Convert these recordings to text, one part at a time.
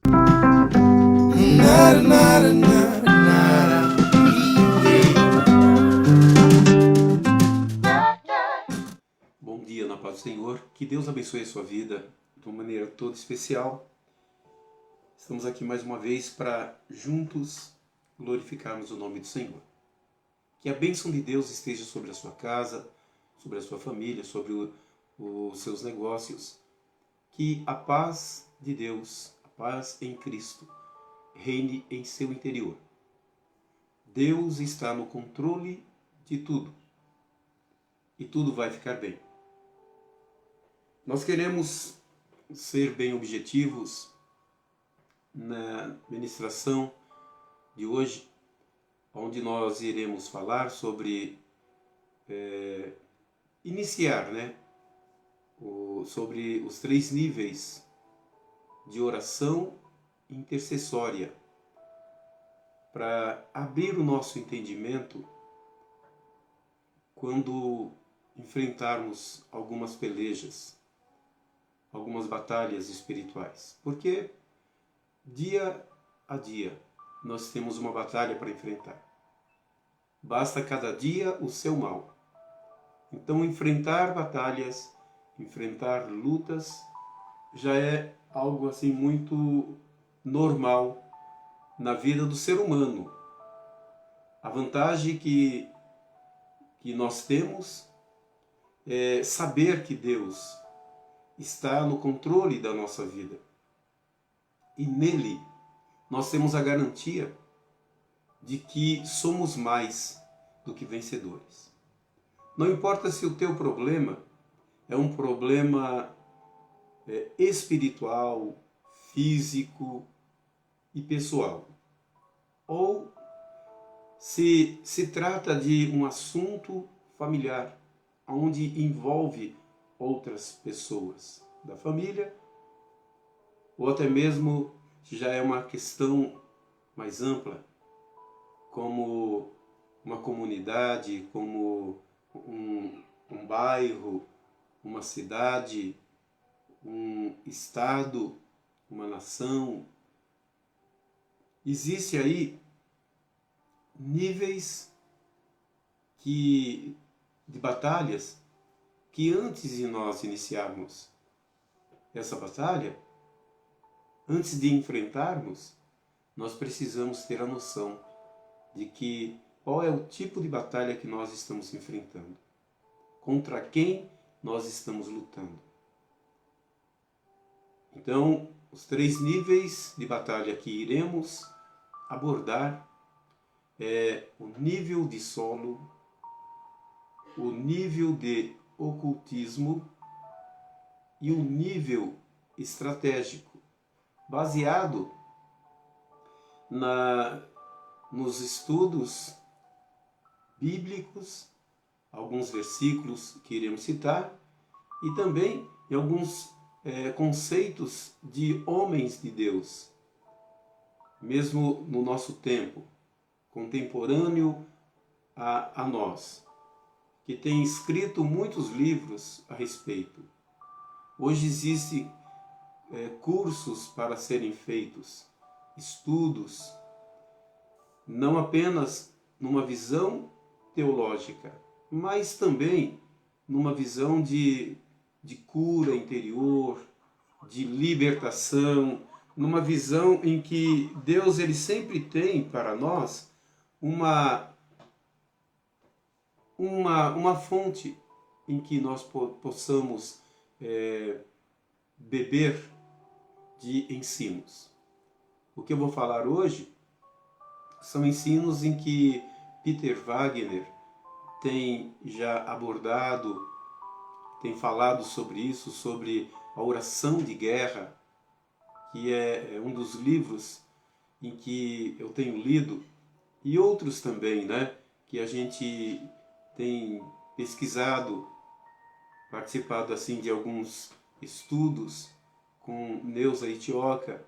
Bom dia na paz do Senhor, que Deus abençoe a sua vida de uma maneira toda especial. Estamos aqui mais uma vez para juntos glorificarmos o nome do Senhor. Que a bênção de Deus esteja sobre a sua casa, sobre a sua família, sobre os seus negócios. Que a paz de Deus, a paz em Cristo, reine em seu interior. Deus está no controle de tudo e tudo vai ficar bem. Nós queremos ser bem objetivos na ministração de hoje, onde nós iremos falar sobre sobre os 3 níveis de oração intercessória, para abrir o nosso entendimento quando enfrentarmos algumas pelejas, algumas batalhas espirituais. Porque dia a dia nós temos uma batalha para enfrentar. Basta cada dia o seu mal. Então enfrentar batalhas, enfrentar lutas, já é algo assim muito normal na vida do ser humano. A vantagem que nós temos é saber que Deus está no controle da nossa vida. E nele nós temos a garantia de que somos mais do que vencedores. Não importa se o teu problema é um problema espiritual, físico e pessoal, ou se trata de um assunto familiar, onde envolve outras pessoas da família, ou até mesmo se já é uma questão mais ampla, como uma comunidade, como um bairro, uma cidade, um estado, uma nação. Existe aí níveis de batalhas que antes de nós iniciarmos essa batalha, antes de enfrentarmos, nós precisamos ter a noção de que qual é o tipo de batalha que nós estamos enfrentando, contra quem nós estamos lutando. Então, os 3 níveis de batalha que iremos abordar é o nível de solo, o nível de ocultismo e o nível estratégico, baseado nos estudos bíblicos, alguns versículos que iremos citar, e também em alguns conceitos de homens de Deus, mesmo no nosso tempo, contemporâneo a nós, que tem escrito muitos livros a respeito. Hoje existem cursos para serem feitos, estudos, não apenas numa visão teológica, mas também numa visão de cura interior, de libertação, numa visão em que Deus ele sempre tem para nós uma fonte em que nós possamos beber de ensinos. O que eu vou falar hoje são ensinos em que Peter Wagner tem já abordado, tem falado sobre isso, sobre a oração de guerra, que é um dos livros em que eu tenho lido, e outros também, né, que a gente tem pesquisado, participado assim de alguns estudos com Neuza Itioca,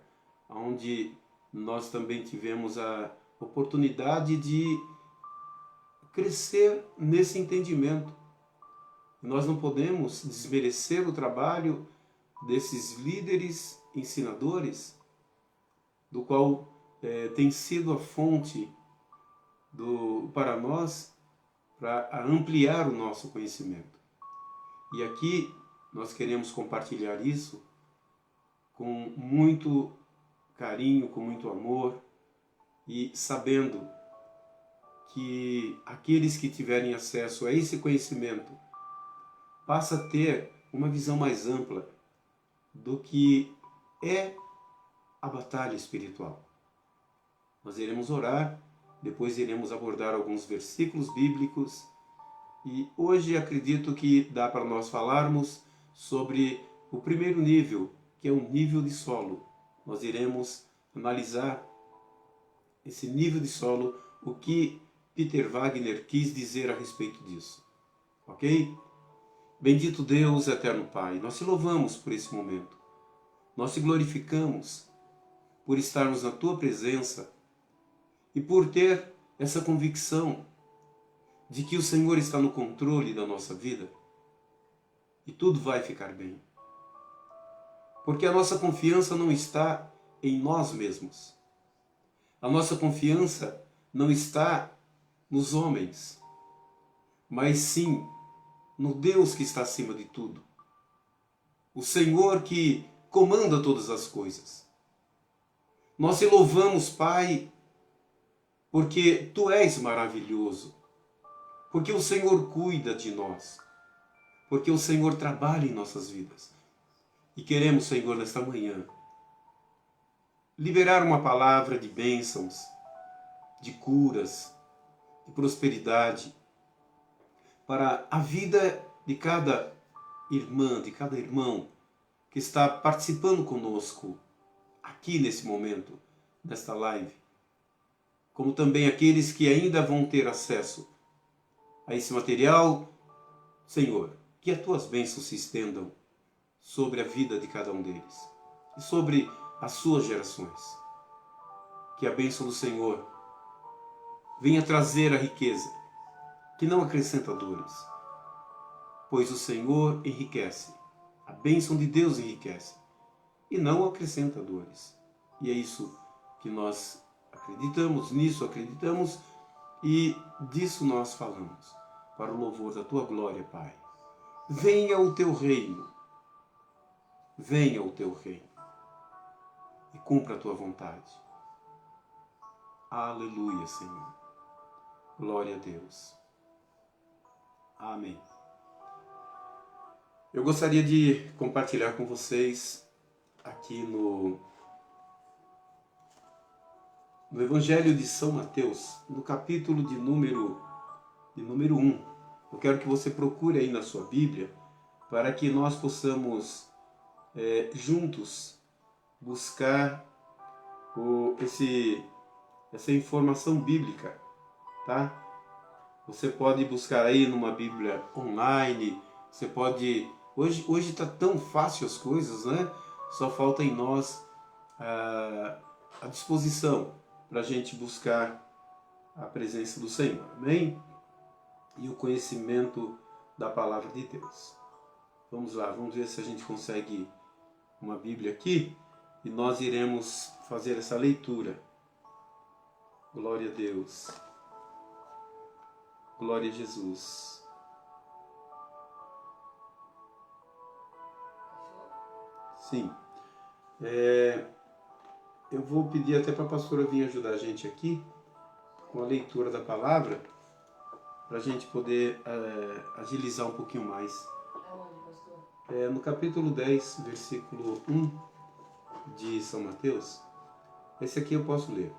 onde nós também tivemos a oportunidade de crescer nesse entendimento. Nós não podemos desmerecer o trabalho desses líderes ensinadores do qual tem sido a fonte para nós, para ampliar o nosso conhecimento. E aqui nós queremos compartilhar isso com muito carinho, com muito amor, e sabendo que aqueles que tiverem acesso a esse conhecimento passam a ter uma visão mais ampla do que é a batalha espiritual. Nós iremos orar, depois iremos abordar alguns versículos bíblicos, e hoje acredito que dá para nós falarmos sobre o primeiro nível, que é o nível de solo. Nós iremos analisar esse nível de solo, o que Peter Wagner quis dizer a respeito disso. Ok? Bendito Deus, eterno Pai, nós te louvamos por esse momento. Nós te glorificamos por estarmos na tua presença e por ter essa convicção de que o Senhor está no controle da nossa vida e tudo vai ficar bem. Porque a nossa confiança não está em nós mesmos. A nossa confiança não está nos homens, mas sim no Deus que está acima de tudo. O Senhor que comanda todas as coisas. Nós te louvamos, Pai, porque Tu és maravilhoso, porque o Senhor cuida de nós, porque o Senhor trabalha em nossas vidas. E queremos, Senhor, nesta manhã, liberar uma palavra de bênçãos, de curas, de prosperidade, para a vida de cada irmã, de cada irmão que está participando conosco aqui nesse momento, nesta live, como também aqueles que ainda vão ter acesso a esse material. Senhor, que as Tuas bênçãos se estendam sobre a vida de cada um deles e sobre as suas gerações. Que a bênção do Senhor venha trazer a riqueza, que não acrescenta dores, pois o Senhor enriquece, a bênção de Deus enriquece e não acrescenta dores. E é isso que nós acreditamos, nisso acreditamos e disso nós falamos, para o louvor da Tua glória, Pai. Venha o Teu reino, venha o Teu reino e cumpra a Tua vontade. Aleluia, Senhor. Glória a Deus. Amém. Eu gostaria de compartilhar com vocês aqui no Evangelho de São Mateus, no capítulo de número 1. Eu quero que você procure aí na sua Bíblia para que nós possamos juntos buscar essa informação bíblica, tá? Você pode buscar aí numa Bíblia online, você pode... Hoje está tão fácil as coisas, né? Só falta em nós a disposição para a gente buscar a presença do Senhor, amém? E o conhecimento da Palavra de Deus. Vamos lá, vamos ver se a gente consegue uma Bíblia aqui e nós iremos fazer essa leitura. Glória a Deus. Glória a Jesus. Sim. Eu vou pedir até para a pastora vir ajudar a gente aqui com a leitura da palavra, para a gente poder agilizar um pouquinho mais. Aonde, pastor? No capítulo 10, versículo 1 de São Mateus, esse aqui eu posso ler.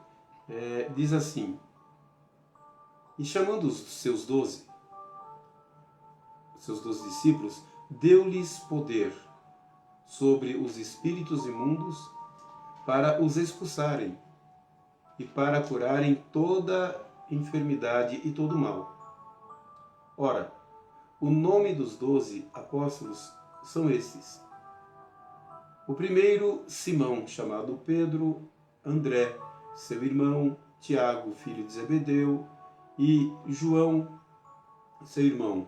Diz assim: E chamando os seus 12 discípulos, deu-lhes poder sobre os espíritos imundos para os expulsarem e para curarem toda enfermidade e todo mal. Ora, o nome dos 12 apóstolos são estes: o primeiro, Simão, chamado Pedro; André, seu irmão; Tiago, filho de Zebedeu; e João, seu irmão;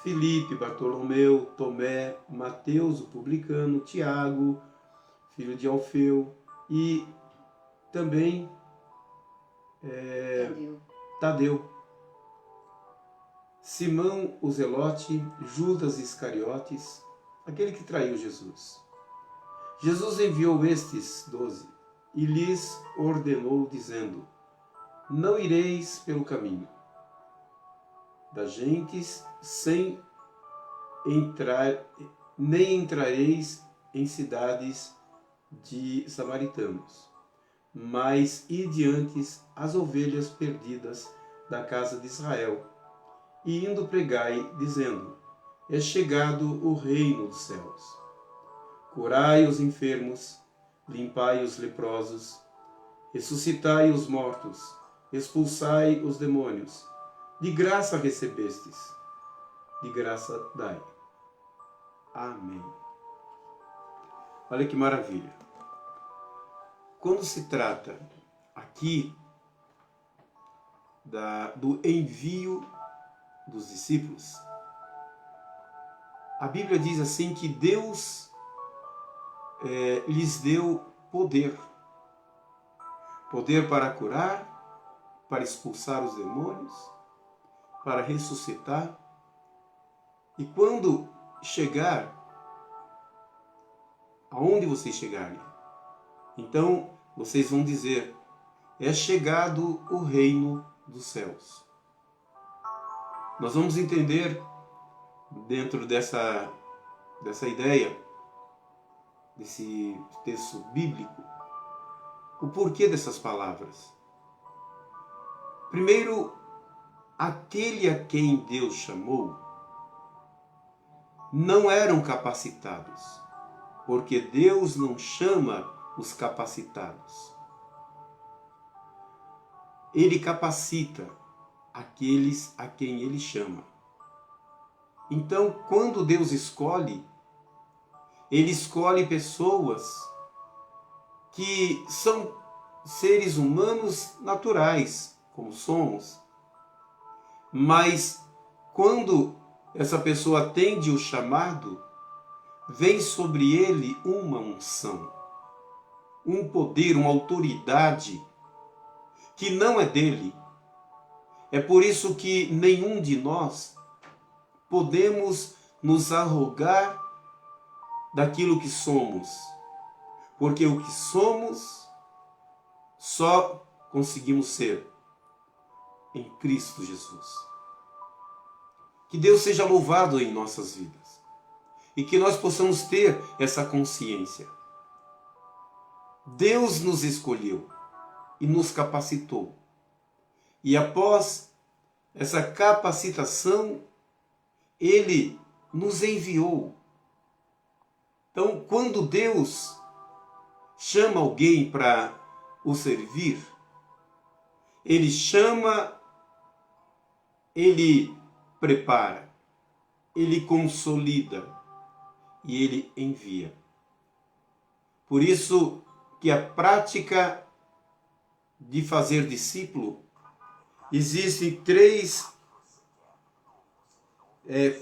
Filipe, Bartolomeu, Tomé, Mateus, o publicano; Tiago, filho de Alfeu; e também Tadeu, Simão o Zelote, Judas Iscariotes, aquele que traiu Jesus. Jesus enviou estes 12 e lhes ordenou, dizendo: não ireis pelo caminho das gentes, nem entrareis em cidades de samaritanos, mas ide antes as ovelhas perdidas da casa de Israel, e indo pregai, dizendo: é chegado o reino dos céus. Curai os enfermos, limpai os leprosos, ressuscitai os mortos, expulsai os demônios. De graça recebestes, de graça dai. Amém. Olha que maravilha. Quando se trata aqui do envio dos discípulos, a Bíblia diz assim que Deus lhes deu poder. Poder para curar, para expulsar os demônios, para ressuscitar. E quando chegar, aonde vocês chegarem, então vocês vão dizer: é chegado o reino dos céus. Nós vamos entender, dentro dessa ideia, desse texto bíblico, o porquê dessas palavras. Primeiro, aquele a quem Deus chamou não eram capacitados, porque Deus não chama os capacitados. Ele capacita aqueles a quem Ele chama. Então, quando Deus escolhe, Ele escolhe pessoas que são seres humanos naturais, como somos. Mas quando essa pessoa atende o chamado, vem sobre ele uma unção, um poder, uma autoridade que não é dele. É por isso que nenhum de nós podemos nos arrogar daquilo que somos, porque o que somos só conseguimos ser em Cristo Jesus. Que Deus seja louvado em nossas vidas e que nós possamos ter essa consciência. Deus nos escolheu e nos capacitou. E após essa capacitação, Ele nos enviou. Então, quando Deus chama alguém para o servir, Ele chama, Ele prepara, Ele consolida e Ele envia. Por isso que a prática de fazer discípulo, existem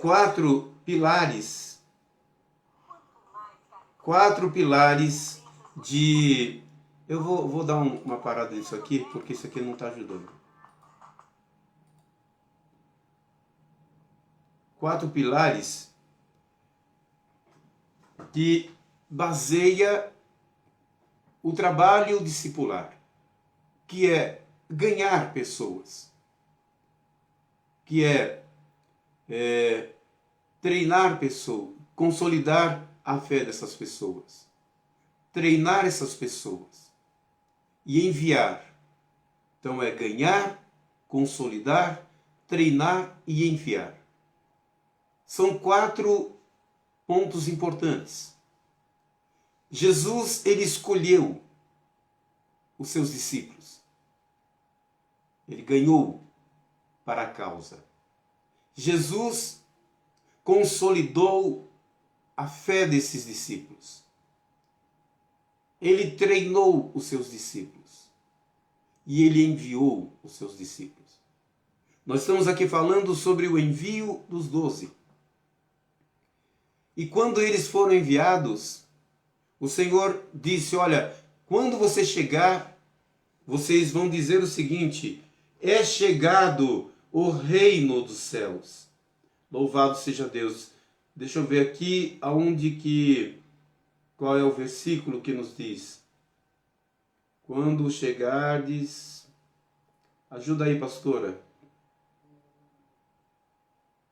quatro pilares. Quatro pilares de... Eu vou dar uma parada nisso aqui, porque isso aqui não está ajudando. Quatro pilares que baseia o trabalho discipular, que é ganhar pessoas, que é treinar pessoas, consolidar a fé dessas pessoas, treinar essas pessoas e enviar. Então é ganhar, consolidar, treinar e enviar. São quatro pontos importantes. Jesus, ele escolheu os seus discípulos. Ele ganhou para a causa. Jesus consolidou a fé desses discípulos. Ele treinou os seus discípulos. E ele enviou os seus discípulos. Nós estamos aqui falando sobre o envio dos 12. E quando eles foram enviados, o Senhor disse: olha, quando você chegar, vocês vão dizer o seguinte: é chegado o reino dos céus. Louvado seja Deus. Deixa eu ver aqui qual é o versículo que nos diz. Quando chegardes... Ajuda aí, pastora.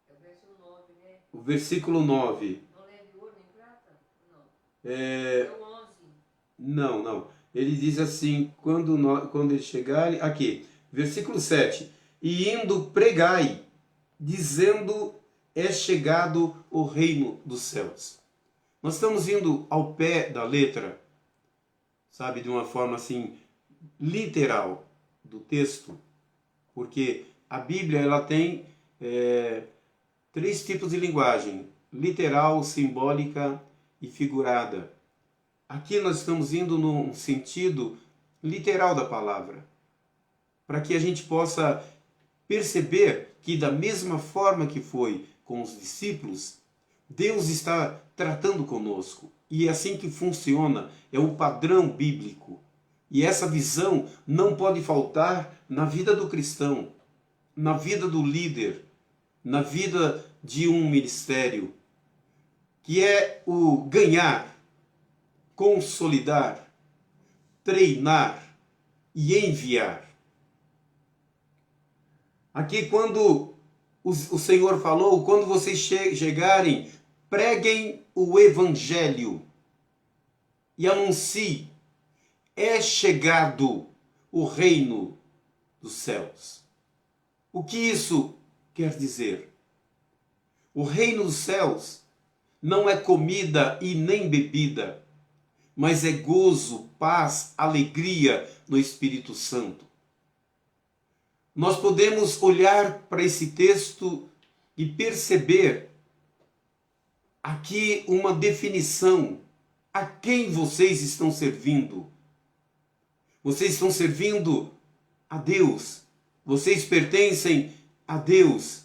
É o verso 9, né? O versículo 9. Não leve ouro nem prata? Não. É o 11. Não. Ele diz assim, quando eles chegarem... Aqui, versículo 7. E indo pregai, dizendo, é chegado o reino dos céus. Nós estamos indo ao pé da letra, sabe, de uma forma assim, literal do texto, porque a Bíblia ela tem 3 tipos de linguagem: literal, simbólica e figurada. Aqui nós estamos indo num sentido literal da palavra, para que a gente possa perceber que da mesma forma que foi com os discípulos, Deus está tratando conosco. E é assim que funciona, é o padrão bíblico. E essa visão não pode faltar na vida do cristão, na vida do líder, na vida de um ministério, que é o ganhar, consolidar, treinar e enviar. Aqui quando o Senhor falou, quando vocês chegarem, preguem o evangelho e anunciem, é chegado o reino dos céus. O que isso quer dizer? O reino dos céus não é comida e nem bebida, mas é gozo, paz, alegria no Espírito Santo. Nós podemos olhar para esse texto e perceber aqui uma definição. A quem vocês estão servindo? Vocês estão servindo a Deus. Vocês pertencem a Deus.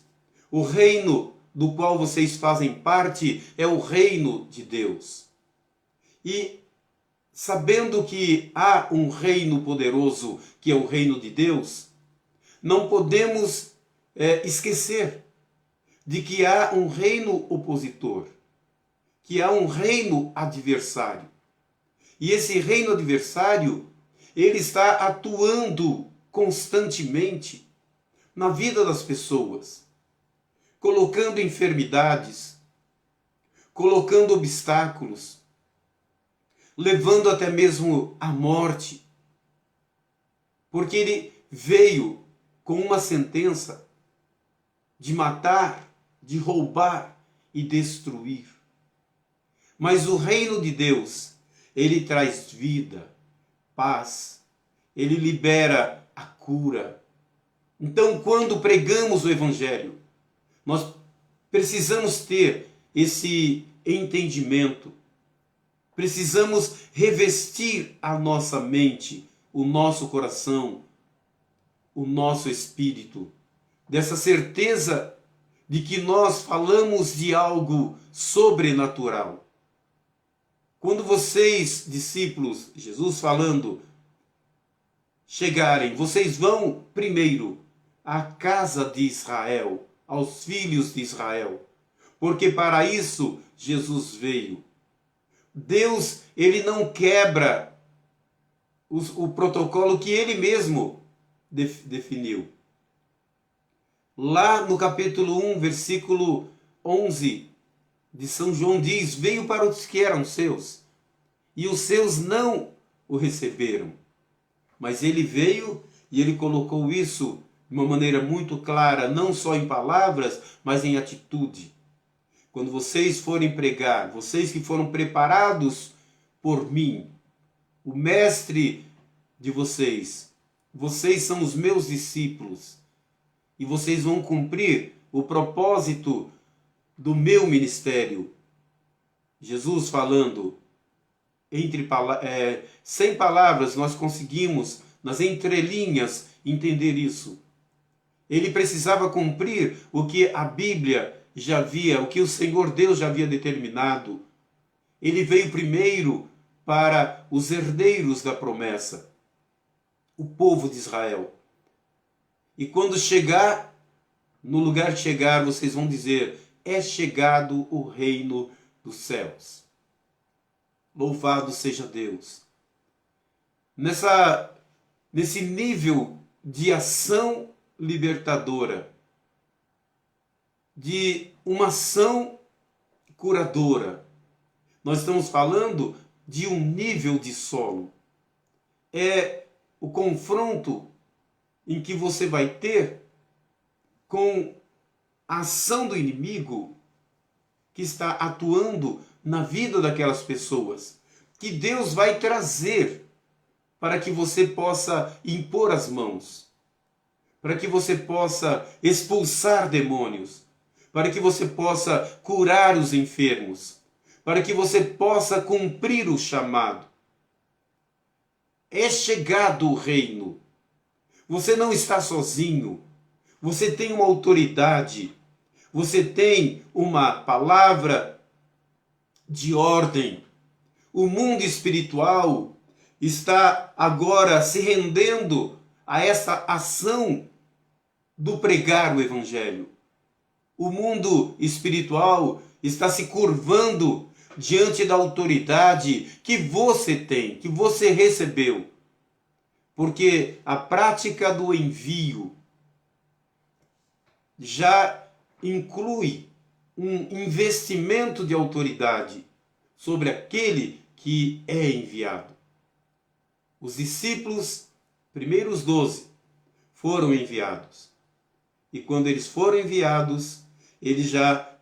O reino do qual vocês fazem parte é o reino de Deus. E sabendo que há um reino poderoso, que é o reino de Deus, não podemos esquecer de que há um reino opositor, que há um reino adversário. E esse reino adversário, ele está atuando constantemente na vida das pessoas, colocando enfermidades, colocando obstáculos, levando até mesmo à morte, porque ele veio com uma sentença de matar, de roubar e destruir. Mas o reino de Deus, ele traz vida, paz, ele libera a cura. Então, quando pregamos o Evangelho, nós precisamos ter esse entendimento. Precisamos revestir a nossa mente, o nosso coração, o nosso espírito, dessa certeza de que nós falamos de algo sobrenatural. Quando vocês, discípulos, Jesus falando, chegarem, vocês vão primeiro à casa de Israel, aos filhos de Israel, porque para isso Jesus veio. Deus, ele não quebra o protocolo que ele mesmo definiu. Lá no capítulo 1, versículo 11 de São João diz: veio para os que eram seus, e os seus não o receberam. Mas ele veio e ele colocou isso de uma maneira muito clara, não só em palavras, mas em atitude. Quando vocês forem pregar, vocês que foram preparados por mim, o mestre de vocês, vocês são os meus discípulos, e vocês vão cumprir o propósito do meu ministério. Jesus falando, sem palavras nós conseguimos, nas entrelinhas, entender isso. Ele precisava cumprir o que a Bíblia já havia, o que o Senhor Deus já havia determinado. Ele veio primeiro para os herdeiros da promessa. o povo de Israel. E quando chegar, no lugar que chegar, vocês vão dizer: é chegado o reino dos céus. Louvado seja Deus. Nesse nível de ação libertadora, de uma ação curadora, nós estamos falando de um nível de solo. É o confronto em que você vai ter com a ação do inimigo que está atuando na vida daquelas pessoas, que Deus vai trazer para que você possa impor as mãos, para que você possa expulsar demônios, para que você possa curar os enfermos, para que você possa cumprir o chamado. É chegado o reino. Você não está sozinho. Você tem uma autoridade. Você tem uma palavra de ordem. O mundo espiritual está agora se rendendo a essa ação do pregar o evangelho. O mundo espiritual está se curvando diante da autoridade que você tem, que você recebeu. Porque a prática do envio já inclui um investimento de autoridade sobre aquele que é enviado. Os discípulos, primeiros 12, foram enviados. E quando eles foram enviados, eles já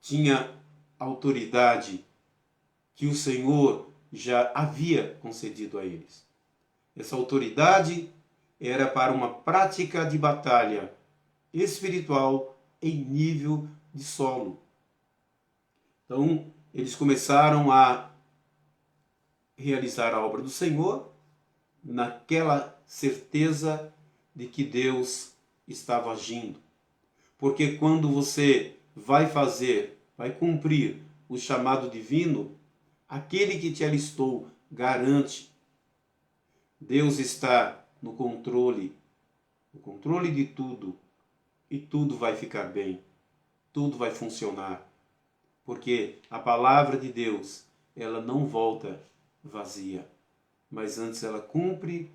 tinham autoridade que o Senhor já havia concedido a eles. Essa autoridade era para uma prática de batalha espiritual em nível de solo. Então, eles começaram a realizar a obra do Senhor naquela certeza de que Deus estava agindo. Porque quando você vai cumprir o chamado divino, aquele que te alistou garante. Deus está no controle de tudo, e tudo vai ficar bem, tudo vai funcionar, porque a palavra de Deus, ela não volta vazia, mas antes ela cumpre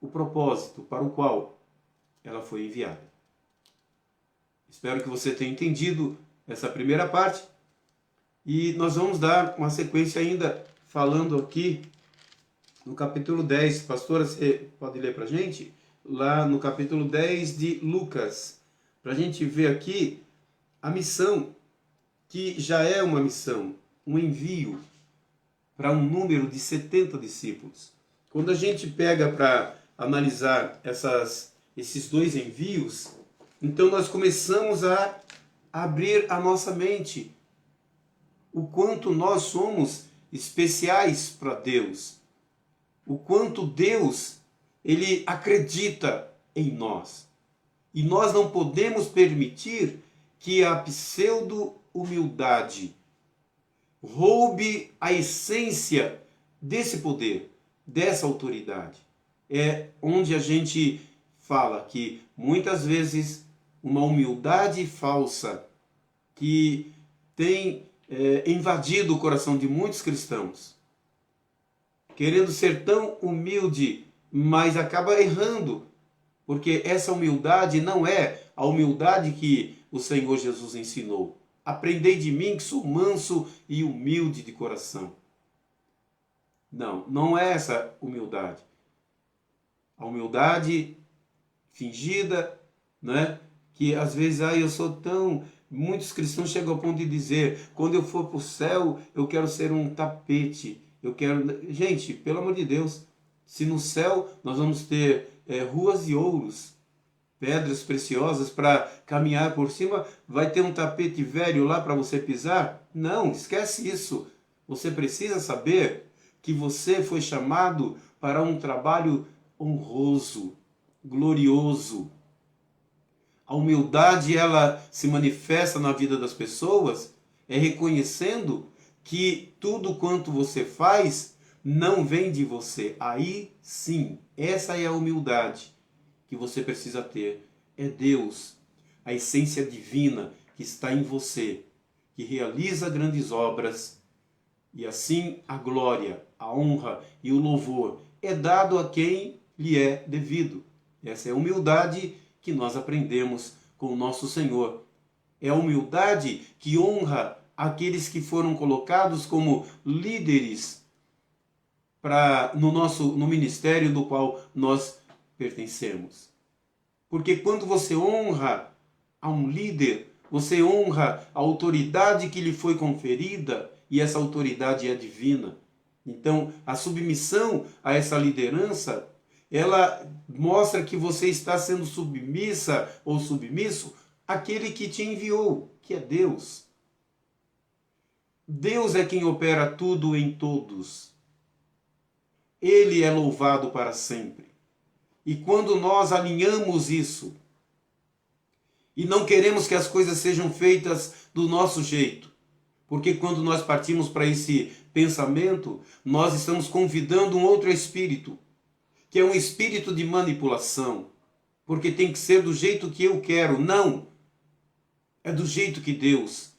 o propósito para o qual ela foi enviada. Espero que você tenha entendido essa primeira parte, e nós vamos dar uma sequência ainda falando aqui no capítulo 10, pastora, você pode ler para a gente? Lá no capítulo 10 de Lucas, para a gente ver aqui a missão, que já é uma missão, um envio para um número de 70 discípulos. Quando a gente pega para analisar esses dois envios, então nós começamos a abrir a nossa mente, o quanto nós somos especiais para Deus, o quanto Deus, ele acredita em nós. E nós não podemos permitir que a pseudo-humildade roube a essência desse poder, dessa autoridade. É onde a gente fala que muitas vezes uma humildade falsa que tem invadido o coração de muitos cristãos, querendo ser tão humilde, mas acaba errando, porque essa humildade não é a humildade que o Senhor Jesus ensinou. Aprendei de mim que sou manso e humilde de coração. Não, não é essa humildade. A humildade fingida, né? Que às vezes eu sou tão... Muitos cristãos chegam ao ponto de dizer: quando eu for para o céu, eu quero ser um tapete. Eu quero... Gente, pelo amor de Deus, se no céu nós vamos ter ruas e ouros, pedras preciosas para caminhar por cima, vai ter um tapete velho lá para você pisar? Não, esquece isso. Você precisa saber que você foi chamado para um trabalho honroso, glorioso. A humildade, ela se manifesta na vida das pessoas reconhecendo que tudo quanto você faz não vem de você. Aí sim, essa é a humildade que você precisa ter. É Deus, a essência divina que está em você, que realiza grandes obras, e assim a glória, a honra e o louvor é dado a quem lhe é devido. Essa é a humildade que nós aprendemos com o nosso Senhor. É a humildade que honra aqueles que foram colocados como líderes no ministério do qual nós pertencemos. Porque quando você honra a um líder, você honra a autoridade que lhe foi conferida, e essa autoridade é divina. Então, a submissão a essa liderança, ela mostra que você está sendo submissa ou submisso àquele que te enviou, que é Deus. Deus é quem opera tudo em todos. Ele é louvado para sempre. E quando nós alinhamos isso, e não queremos que as coisas sejam feitas do nosso jeito, porque quando nós partimos para esse pensamento, nós estamos convidando um outro espírito, que é um espírito de manipulação, porque tem que ser do jeito que eu quero. Não! É do jeito que Deus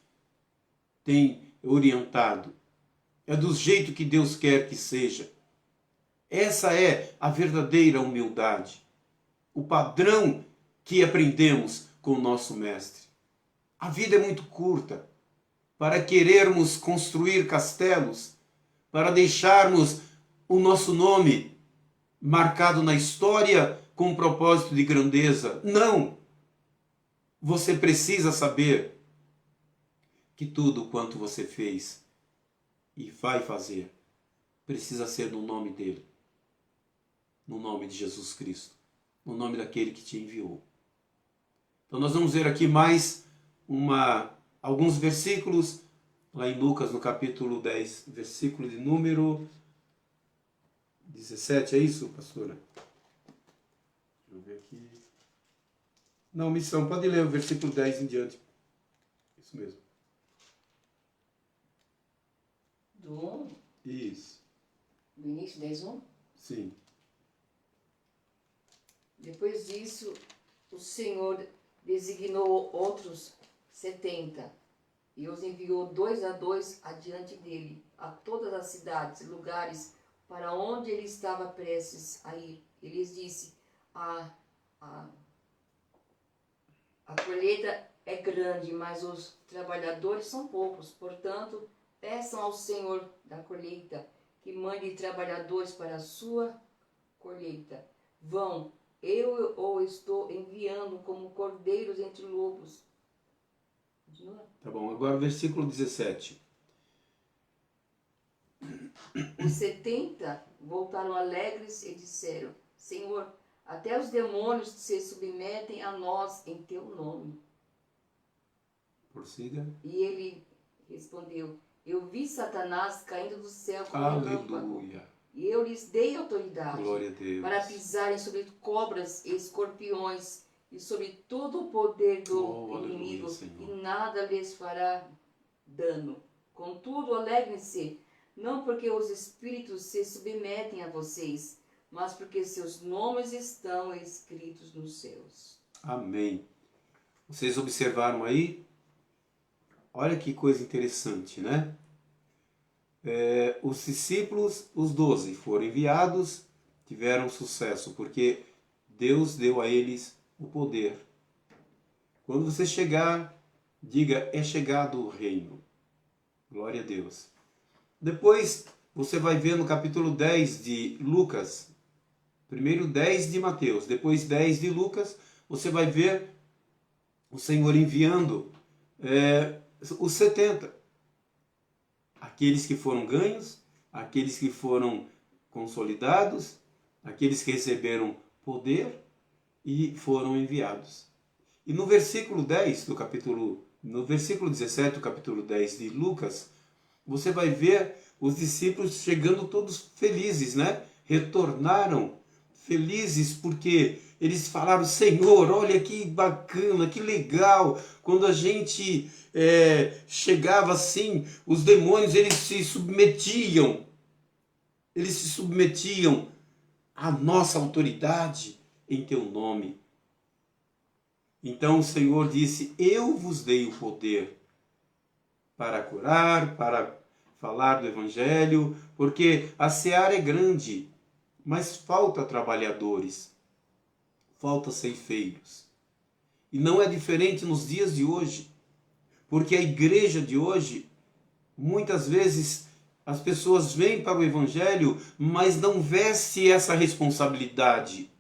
tem orientado. É do jeito que Deus quer que seja. Essa é a verdadeira humildade. O padrão que aprendemos com o nosso Mestre. A vida é muito curta para querermos construir castelos, para deixarmos o nosso nome marcado na história com um propósito de grandeza. Não! Você precisa saber que tudo quanto você fez e vai fazer precisa ser no nome dele, no nome de Jesus Cristo, no nome daquele que te enviou. Então nós vamos ver aqui mais alguns versículos, lá em Lucas, no capítulo 10, versículo de número 17, é isso, pastora? Deixa eu ver aqui. Não, missão, pode ler o versículo 10 em diante. Isso mesmo. Do 1? Isso. Do início, 10:1? Sim. Depois disso, o Senhor designou outros 70 e os enviou 2 a 2 adiante dele, a todas as cidades e lugares para onde ele estava prestes a ir. Ele lhes disse: a colheita é grande, mas os trabalhadores são poucos. Portanto, peçam ao Senhor da colheita que mande trabalhadores para a sua colheita. Vão, eu o estou enviando como cordeiros entre lobos. Continua. Tá bom, agora o versículo 17. Os 70 voltaram alegres e disseram: Senhor, até os demônios se submetem a nós em teu nome. Prossiga. E ele respondeu: Eu vi Satanás caindo do céu como um relâmpago. Aleluia. E eu lhes dei autoridade Glória a Deus. para pisarem sobre cobras e escorpiões e sobre todo o poder do inimigo, aleluia, e nada lhes fará dano. Contudo, alegrem-se, não porque os espíritos se submetem a vocês, mas porque seus nomes estão escritos nos céus. Amém. Vocês observaram aí? Olha que coisa interessante, né? Os discípulos, os 12, foram enviados, tiveram sucesso, porque Deus deu a eles o poder. Quando você chegar, diga: é chegado o reino. Glória a Deus. Depois, você vai ver no capítulo 10 de Lucas, primeiro 10 de Mateus, depois 10 de Lucas, você vai ver o Senhor enviando os 70. Aqueles que foram ganhos, aqueles que foram consolidados, aqueles que receberam poder e foram enviados. E no versículo 10 no versículo 17 do capítulo 10 de Lucas, você vai ver os discípulos chegando todos felizes, né? Retornaram felizes porque eles falaram: Senhor, olha que bacana, que legal. Quando a gente chegava assim, os demônios eles se submetiam. eles se submetiam à nossa autoridade em teu nome. Então o Senhor disse: eu vos dei o poder para curar, para falar do Evangelho, porque a seara é grande, mas falta trabalhadores, falta ceifeiros. E não é diferente nos dias de hoje, porque a igreja de hoje, muitas vezes as pessoas vêm para o Evangelho, mas não veste essa responsabilidade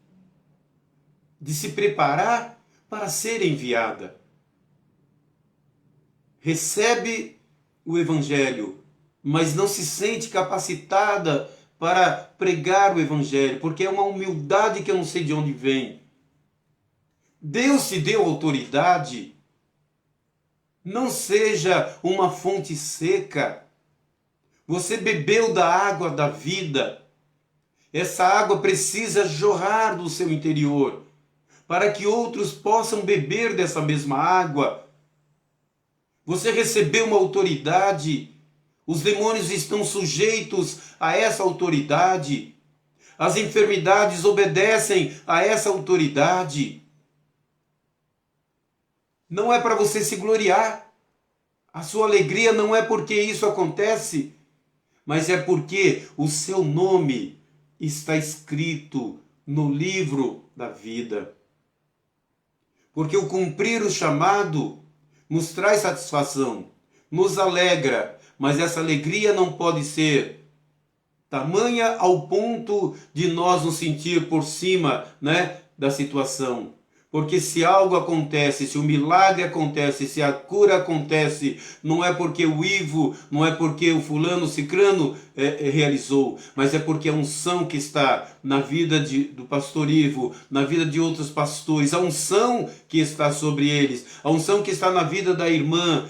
de se preparar para ser enviada. Recebe o Evangelho, mas não se sente capacitada para pregar o Evangelho, porque é uma humildade que eu não sei de onde vem. Deus te deu autoridade. Não seja uma fonte seca. Você bebeu da água da vida. Essa água precisa jorrar do seu interior, para que outros possam beber dessa mesma água. Você recebeu uma autoridade. Os demônios estão sujeitos a essa autoridade. As enfermidades obedecem a essa autoridade. Não é para você se gloriar. A sua alegria não é porque isso acontece, mas é porque o seu nome está escrito no livro da vida. Porque o cumprir o chamado nos traz satisfação, nos alegra, mas essa alegria não pode ser tamanha ao ponto de nós nos sentir por cima, da situação. Porque se algo acontece, se o milagre acontece, se a cura acontece, não é porque o Ivo, não é porque o fulano, cicrano realizou, mas é porque a unção que está na vida do pastor Ivo, na vida de outros pastores, a unção que está sobre eles, a unção que está na vida da irmã,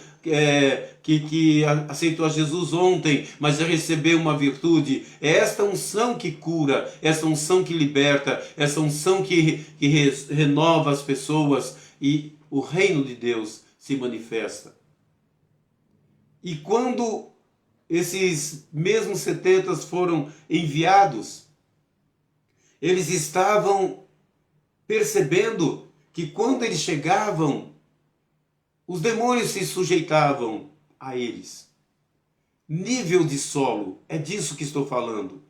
que aceitou a Jesus ontem, mas já recebeu uma virtude. É esta unção que cura, essa unção que liberta, essa unção que renova as pessoas e o reino de Deus se manifesta. E quando esses mesmos 70 foram enviados, eles estavam percebendo que quando eles chegavam, os demônios se sujeitavam a eles. Nível de solo, é disso que estou falando.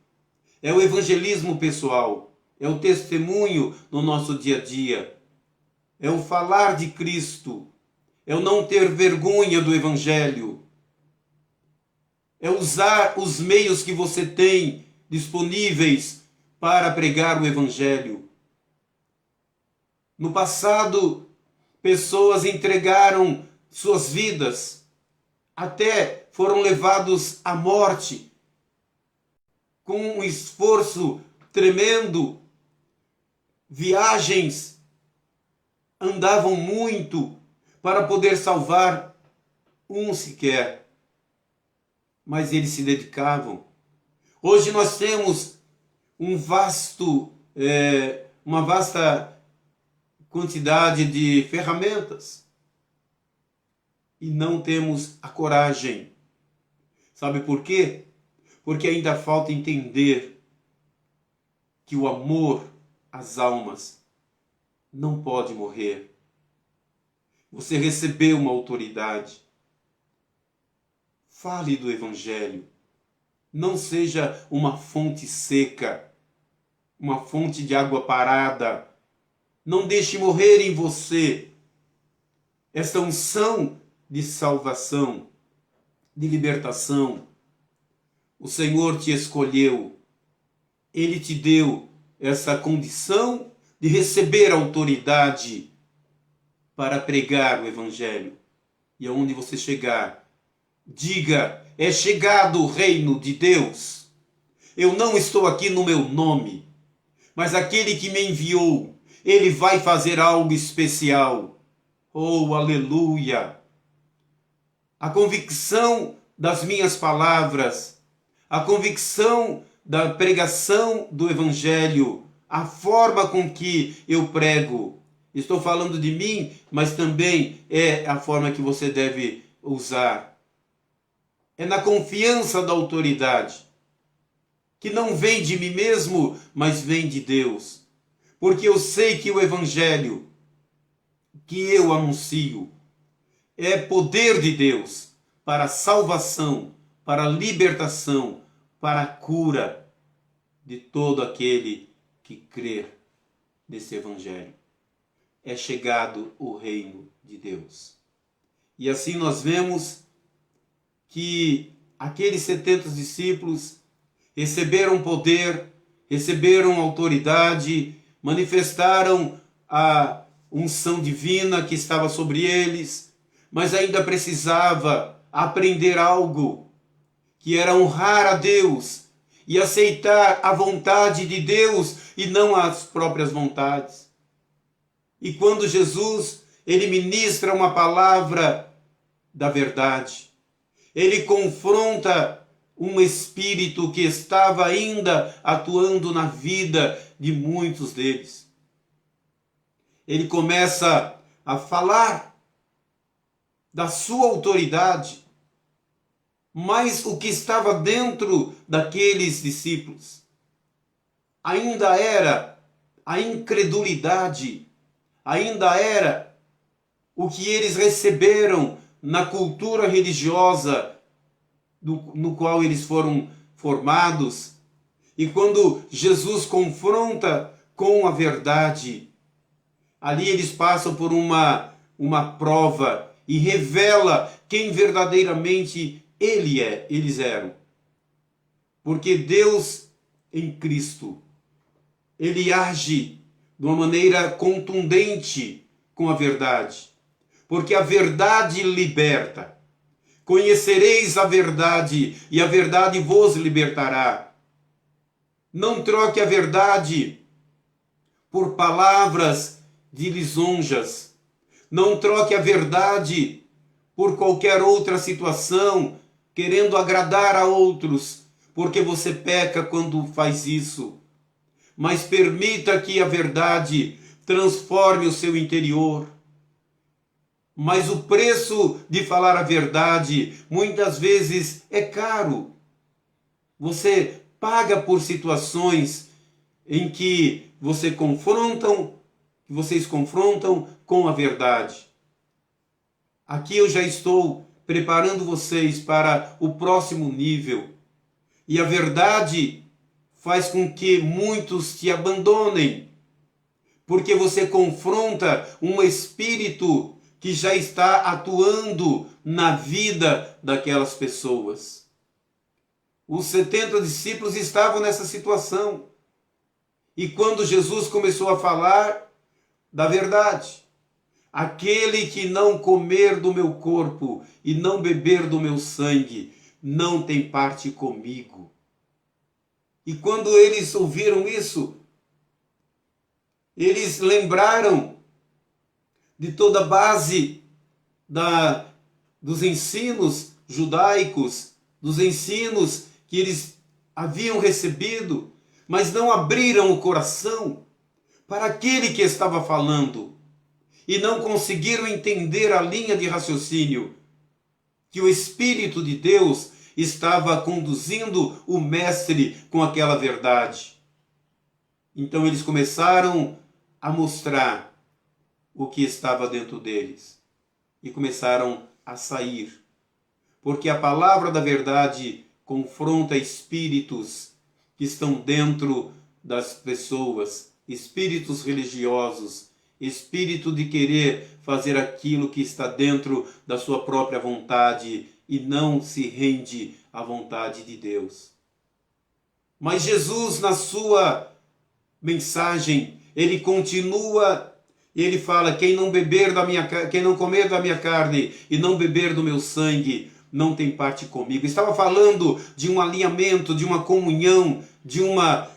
É o evangelismo pessoal, é o testemunho no nosso dia a dia, é o falar de Cristo, é o não ter vergonha do Evangelho, é usar os meios que você tem disponíveis para pregar o Evangelho. No passado, pessoas entregaram suas vidas, até foram levados à morte, com um esforço tremendo. Viagens, andavam muito para poder salvar um sequer, mas eles se dedicavam. Hoje nós temos uma vasta quantidade de ferramentas e não temos a coragem. Sabe por quê? Porque ainda falta entender que o amor às almas não pode morrer. Você recebeu uma autoridade. Fale do Evangelho. Não seja uma fonte seca, uma fonte de água parada. Não deixe morrer em você essa unção de salvação, de libertação. O Senhor te escolheu. Ele te deu essa condição de receber autoridade para pregar o Evangelho. E aonde você chegar, diga: é chegado o reino de Deus. Eu não estou aqui no meu nome, mas aquele que me enviou, ele vai fazer algo especial. Oh, aleluia! A convicção das minhas palavras, a convicção da pregação do Evangelho, a forma com que eu prego. Estou falando de mim, mas também é a forma que você deve usar. É na confiança da autoridade. que não vem de mim mesmo, mas vem de Deus. Porque eu sei que o evangelho que eu anuncio é poder de Deus para a salvação, para a libertação, para a cura de todo aquele que crer nesse evangelho. É chegado o reino de Deus. E assim nós vemos que aqueles 70 discípulos receberam poder, receberam autoridade, manifestaram a unção divina que estava sobre eles, mas ainda precisava aprender algo, que era honrar a Deus e aceitar a vontade de Deus e não as próprias vontades. E quando Jesus, ele ministra uma palavra da verdade, ele confronta um espírito que estava ainda atuando na vida de muitos deles. Ele começa a falar da sua autoridade, mas o que estava dentro daqueles discípulos ainda era a incredulidade, ainda era o que eles receberam na cultura religiosa no qual eles foram formados. E quando Jesus confronta com a verdade, ali eles passam por uma prova e revela quem verdadeiramente eles eram. Porque Deus em Cristo, ele age de uma maneira contundente com a verdade. Porque a verdade liberta. Conhecereis a verdade, e a verdade vos libertará. Não troque a verdade por palavras de lisonjas. Não troque a verdade por qualquer outra situação, querendo agradar a outros, porque você peca quando faz isso. Mas permita que a verdade transforme o seu interior. Mas o preço de falar a verdade muitas vezes é caro. Você paga por situações em que vocês confrontam com a verdade. Aqui eu já estou preparando vocês para o próximo nível. E a verdade faz com que muitos te abandonem, porque você confronta um espírito que já está atuando na vida daquelas pessoas. Os 70 discípulos estavam nessa situação. E quando Jesus começou a falar da verdade, aquele que não comer do meu corpo e não beber do meu sangue, não tem parte comigo. E quando eles ouviram isso, eles lembraram de toda a base dos ensinos judaicos, dos ensinos que eles haviam recebido, mas não abriram o coração para aquele que estava falando e não conseguiram entender a linha de raciocínio que o Espírito de Deus estava conduzindo o mestre com aquela verdade. Então eles começaram a mostrar o que estava dentro deles e começaram a sair, porque a palavra da verdade confronta espíritos que estão dentro das pessoas, espíritos religiosos, espírito de querer fazer aquilo que está dentro da sua própria vontade e não se rende à vontade de Deus. Mas Jesus, na sua mensagem, ele continua. Ele fala: quem não comer da minha carne e não beber do meu sangue, não tem parte comigo. Estava falando de um alinhamento, de uma comunhão, de uma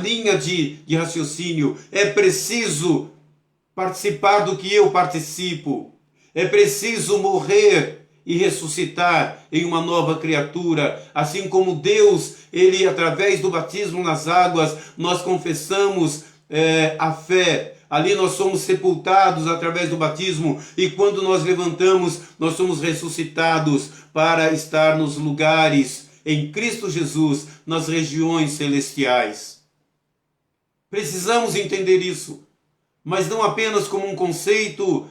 linha de raciocínio. É preciso participar do que eu participo. É preciso morrer e ressuscitar em uma nova criatura. Assim como Deus, ele através do batismo nas águas, nós confessamos a fé. Ali nós somos sepultados através do batismo e quando nós levantamos, nós somos ressuscitados para estar nos lugares em Cristo Jesus nas regiões celestiais. Precisamos entender isso, mas não apenas como um conceito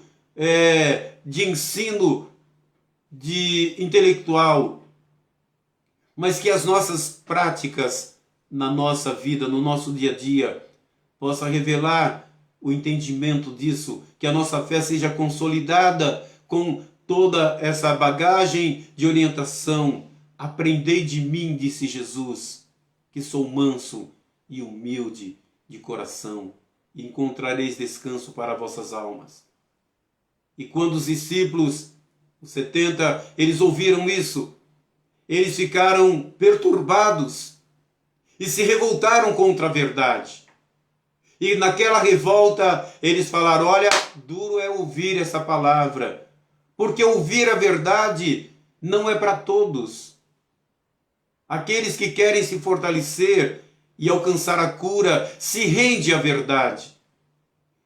de ensino de intelectual, mas que as nossas práticas na nossa vida, no nosso dia a dia, possa revelar o entendimento disso, que a nossa fé seja consolidada com toda essa bagagem de orientação. Aprendei de mim, disse Jesus, que sou manso e humilde de coração, e encontrareis descanso para vossas almas. E quando os discípulos, os 70, eles ouviram isso, eles ficaram perturbados e se revoltaram contra a verdade. E naquela revolta eles falaram: olha, duro é ouvir essa palavra, porque ouvir a verdade não é para todos. Aqueles que querem se fortalecer e alcançar a cura se rende à verdade,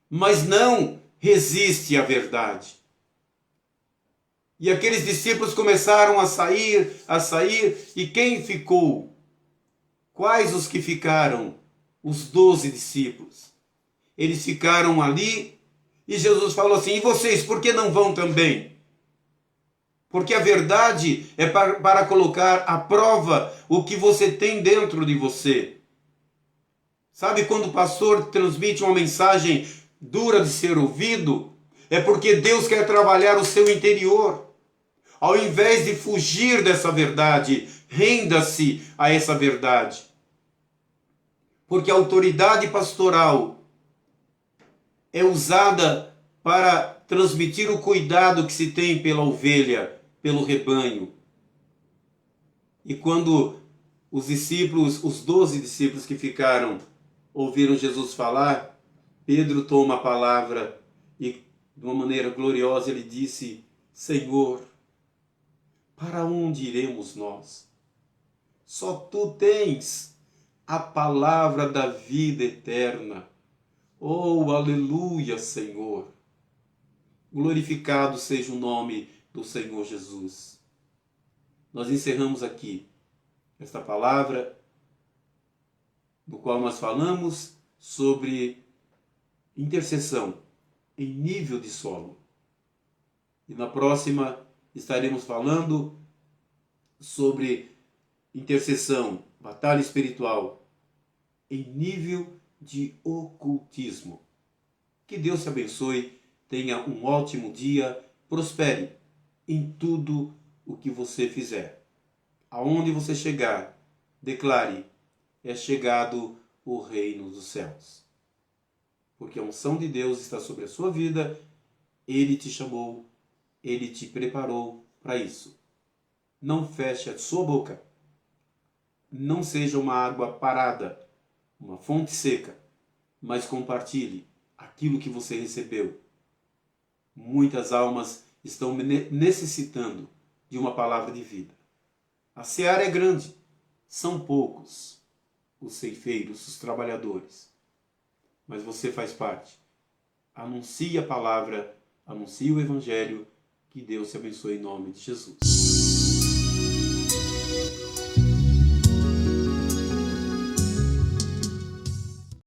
mas não resiste à verdade. E aqueles discípulos começaram a sair, e quem ficou? Quais os que ficaram? Os 12 discípulos. Eles ficaram ali e Jesus falou assim: e vocês, por que não vão também? Porque a verdade é para colocar à prova o que você tem dentro de você. Sabe quando o pastor transmite uma mensagem dura de ser ouvido? É porque Deus quer trabalhar o seu interior. Ao invés de fugir dessa verdade, renda-se a essa verdade. Porque a autoridade pastoral é usada para transmitir o cuidado que se tem pela ovelha, pelo rebanho. E quando os discípulos, os 12 discípulos que ficaram, ouviram Jesus falar, Pedro toma a palavra e, de uma maneira gloriosa, ele disse: Senhor, para onde iremos nós? Só tu tens a palavra da vida eterna. Oh, aleluia, Senhor! Glorificado seja o nome do Senhor Jesus. Nós encerramos aqui esta palavra, no qual nós falamos sobre intercessão em nível de solo. E na próxima estaremos falando sobre intercessão, batalha espiritual, em nível de ocultismo. Que Deus te abençoe, tenha um ótimo dia, prospere em tudo o que você fizer. Aonde você chegar, declare: é chegado o reino dos céus. Porque a unção de Deus está sobre a sua vida, Ele te chamou, Ele te preparou para isso. Não feche a sua boca. Não seja uma água parada, uma fonte seca, mas compartilhe aquilo que você recebeu. Muitas almas estão necessitando de uma palavra de vida. A seara é grande, são poucos os ceifeiros, os trabalhadores, mas você faz parte. Anuncie a palavra, anuncie o Evangelho, que Deus te abençoe em nome de Jesus.